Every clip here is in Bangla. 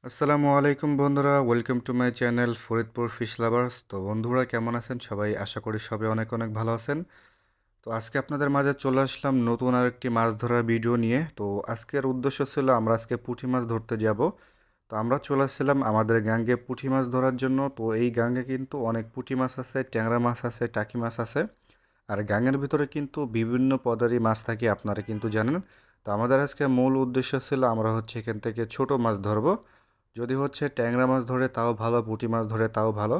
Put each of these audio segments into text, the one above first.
আসসালামু আলাইকুম বন্ধুরা, welcome to my channel Faridpur fish lovers. তো বন্ধুরা কেমন আছেন সবাই? আশা করি সবাই অনেক অনেক ভালো আছেন। তো আজকে আপনাদের মাঝে চলে আসলাম নতুন আরেকটি মাছ ধরার ভিডিও নিয়ে। তো আজকের উদ্দেশ্য ছিল আমরা আজকে পুঁটি মাছ ধরতে যাব। তো আমরা চলে আসছিলাম আমাদের গাঙ্গে পুঁটি মাছ ধরার জন্য। তো এই গাঙ্গে কিন্তু অনেক পুঁটি মাছ আছে, ট্যাংরা মাছ আছে, টাকি মাছ আছে। আর গাঙ্গের ভিতরে কিন্তু বিভিন্ন পদেরই মাছ থাকে, আপনারা কিন্তু জানেন। তো আমাদের আজকে মূল উদ্দেশ্য ছিল আমরা হচ্ছে এখান থেকে ছোট মাছ ধরবো। যদি হচ্ছে ট্যাংরা মাছ ধরে তাও ভালো, পুঁটি মাছ ধরে তাও ভালো।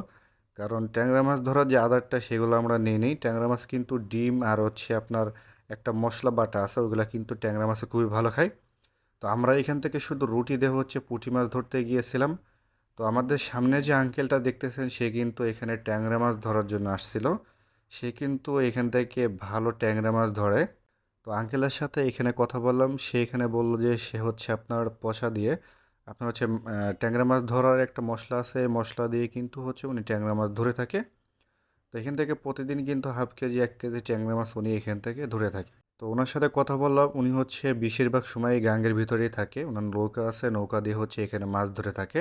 কারণ ট্যাংরা মাছ ধরার যে আদারটা সেগুলো আমরা নিই নিই। ট্যাংরা মাছ কিন্তু ডিম আর হচ্ছে আপনার একটা মশলা বাটা আছে, ওগুলো কিন্তু ট্যাংরা মাছে খুবই ভালো খায়। তো আমরা এখান থেকে শুধু রুটি দিয়ে হচ্ছে পুঁটি মাছ ধরতে গিয়েছিলাম। তো আমাদের সামনে যে আঙ্কেলটা দেখতেছেন সে কিন্তু এখানে ট্যাংরা মাছ ধরার জন্য আসছিল। সে কিন্তু এখান থেকে ভালো ট্যাংরা মাছ ধরে। তো আঙ্কেলের সাথে এখানে কথা বললাম, সে এখানে বলল যে সে হচ্ছে আপনার পয়সা দিয়ে আপনার হচ্ছে ট্যাংরা মাছ ধরার একটা মশলা আছে, এই মশলা দিয়ে কিন্তু হচ্ছে উনি ট্যাংরা মাছ ধরে থাকে। তো এখান থেকে প্রতিদিন কিন্তু হাফ কেজি 1 কেজি ট্যাংরা মাছ উনি এখান থেকে ধরে থাকে। তো ওনার সাথে কথা বললাম, উনি হচ্ছে বেশিরভাগ সময় গাঙ্গের ভিতরেই থাকে, ওনার নৌকা আছে, নৌকা দিয়ে হচ্ছে এখানে মাছ ধরে থাকে।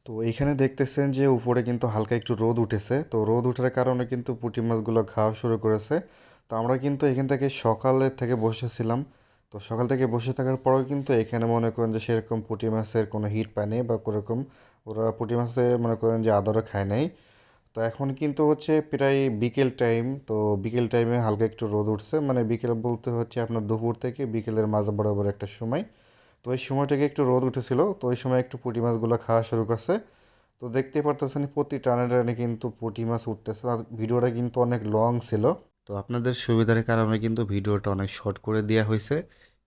তো এইখানে দেখতেছেন যে উপরে কিন্তু হালকা একটু রোদ উঠেছে, তো রোদ ওঠার কারণে কিন্তু পুঁটি মাছগুলো খাওয়া শুরু করেছে। তো আমরা কিন্তু এখান থেকে সকালের থেকে বসেছিলাম। তো সকাল থেকে বসে থাকার পরেও কিন্তু এখানে মনে করেন যে সেরকম পুঁটি মাছের কোনো হিট পায়নি বা কোরকম ওরা পুঁটি মাছে মনে করেন যে আদরও খায় নাই। তো এখন কিন্তু হচ্ছে প্রায় বিকেল টাইম। তো বিকেল টাইমে হালকা একটু রোদ উঠছে, মানে বিকেল বলতে হচ্ছে আপনার দুপুর থেকে বিকেলের মাঝ বরাবর একটা সময়। তো ওই সময়টাকে একটু রোদ উঠেছিল, তো ওই সময় একটু পুঁটি মাছগুলো খাওয়া শুরু করছে। তো দেখতেই পারতেছেন প্রতি টানে টানে কিন্তু পুঁটি মাছ উঠতেছে, আর ভিডিওটা কিন্তু অনেক লং ছিল। তো আপনাদের সুবিধার কারণে কিন্তু ভিডিওটা অনেক শর্ট করে দেওয়া হয়েছে।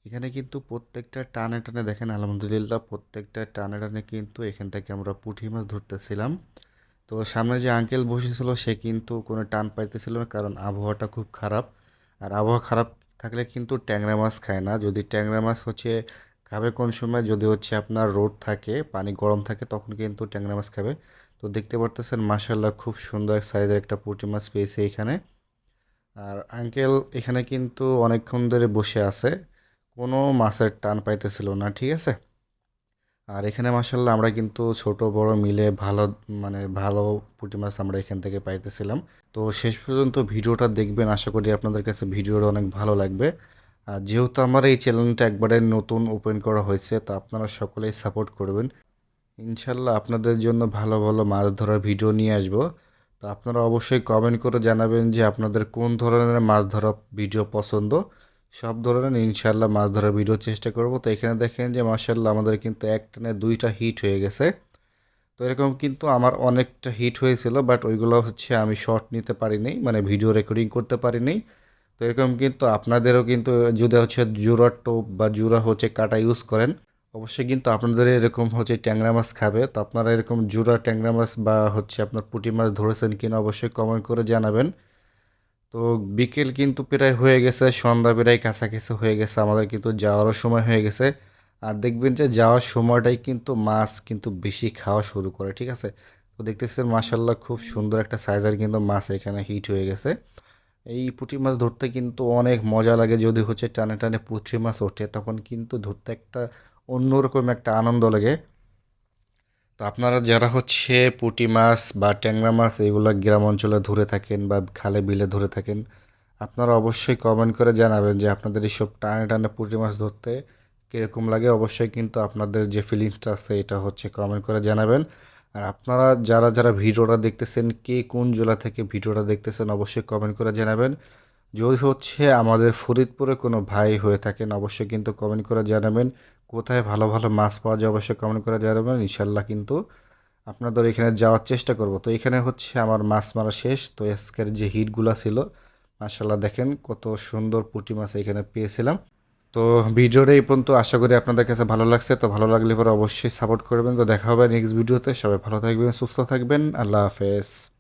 এখানে কিন্তু প্রত্যেকটা টানে টানে দেখেন, আলহামদুলিল্লাহ প্রত্যেকটা টানে টানে কিন্তু এখান থেকে আমরা পুঁটি মাছ ধরতেছিলাম। তো সামনে যে আঙ্কেল বসেছিল সে কিন্তু কোনো টান পাইতেছিল না, কারণ আবহাওয়াটা খুব খারাপ। আর আবহাওয়া খারাপ থাকলে কিন্তু ট্যাংরা মাছ খায় না। যদি ট্যাংরা মাছ হচ্ছে খাবে কোন সময়, যদি হচ্ছে আপনার রোদ থাকে, পানি গরম থাকে, তখন কিন্তু ট্যাংরা মাছ খাবে। তো দেখতে পারতেছেন মাশাল্লাহ খুব সুন্দর সাইজের একটা পুঁটি মাছ পেয়েছে এখানে। আর আঙ্কেল এখানে কিন্তু অনেকক্ষণ ধরে বসে আছে, কোনো মাছের টান পাইতেছিল না, ঠিক আছে। আর এখানে মাসাল্লাহ আমরা কিন্তু ছোট বড় মিলে ভালো, মানে ভালো পুঁটি মাছ আমরা এখান থেকে পাইতেছিলাম। তো শেষ পর্যন্ত ভিডিওটা দেখবেন, আশা করি আপনাদের কাছে ভিডিওটা অনেক ভালো লাগবে। আর যেহেতু আমার এই চ্যানেলটা একবারে নতুন ওপেন করা হয়েছে, তো আপনারা সকলেই সাপোর্ট করবেন। ইনশাল্লাহ আপনাদের জন্য ভালো ভালো মাছ ধরার ভিডিও নিয়ে আসবো। তো আপনারা অবশ্যই কমেন্ট করে জানাবেন যে আপনাদের কোন ধরনের মাছ ধরা ভিডিও পছন্দ। সব ধরনের ইনশাল্লাহ মাছ ধরার ভিডিও চেষ্টা করব। তো এখানে দেখেন যে মার্শাল্লাহ আমাদের কিন্তু একটানে 2টা হিট হয়ে গেছে। তো এরকম কিন্তু আমার অনেকটা হিট হয়েছিল, বাট ওইগুলো হচ্ছে আমি শর্ট নিতে পারিনি, মানে ভিডিও রেকর্ডিং করতে পারিনি। তো এরকম কিন্তু আপনাদেরও কিন্তু যদি হচ্ছে জোড়া টোপ বা জোড়া হচ্ছে কাটা ইউজ করেন, অবশ্যই কিন্তু আপনাদের এরকম হচ্ছে ট্যাংরা মাছ খাবে। তো আপনারা এরকম জোড়া ট্যাংরা মাছ বা হচ্ছে আপনার পুঁটি মাছ ধরেছেন কিনা অবশ্যই কমেন্ট করে জানাবেন। তো বিকেল কিন্তু প্রায় হয়ে গেছে, সন্ধ্যা প্রায় কাছাকাছি হয়ে গেছে, আমাদের কিন্তু যাওয়ারও সময় হয়ে গেছে। আর দেখবেন যে যাওয়ার সময়টাই কিন্তু মাছ কিন্তু বেশি খাওয়া শুরু করে, ঠিক আছে। তো দেখতেছেন মাশাল্লাহ খুব সুন্দর একটা সাইজের কিন্তু মাছ এখানে হিট হয়ে গেছে। এই পুঁটি মাছ ধরতে কিন্তু অনেক মজা লাগে, যদি হচ্ছে টানে টানে পুঁটি মাছ ওঠে তখন কিন্তু ধরতে একটা অন্যরকম একটা আনন্দ লাগে। তো আপনারা যারা হচ্ছে পুঁটি মাছ বা ট্যাংরা মাছ এগুলো গ্রাম অঞ্চলে ধরে থাকেন বা খালে বিলে ধরে থাকেন, আপনারা অবশ্যই কমেন্ট করে জানাবেন যে আপনাদের এইসব টানে টানে পুঁটি মাছ ধরতে কীরকম লাগে। অবশ্যই কিন্তু আপনাদের যে ফিলিংসটা আছে এটা হচ্ছে কমেন্ট করে জানাবেন। আর আপনারা যারা যারা ভিডিওটা দেখতেছেন, কে কোন জেলা থেকে ভিডিওটা দেখতেছেন অবশ্যই কমেন্ট করে জানাবেন। যদি হচ্ছে আমাদের ফরিদপুরে কোনো ভাই হয়ে থাকেন অবশ্যই কিন্তু কমেন্ট করে জানাবেন। কোথায় ভালো ভালো মাছ পাওয়া যায় অবশ্যই কমেন্ট করে জানাবেন। ইনশাল্লাহ কিন্তু আপনাদের এখানে যাওয়ার চেষ্টা করব। তো এখানে হচ্ছে আমার মাছ মারা শেষ। তো আজকের যে হিটগুলা ছিল মাশাল্লাহ দেখেন কত সুন্দর পুঁটি মাছ এখানে পেয়েছিলাম। তো ভিডিওটা এই পর্যন্ত, আশা করি আপনাদের কাছে ভালো লাগছে। তো ভালো লাগলে পরে অবশ্যই সাপোর্ট করবেন। তো দেখা হবে নেক্সট ভিডিওতে। সবাই ভালো থাকবেন, সুস্থ থাকবেন, আল্লাহ হাফেজ।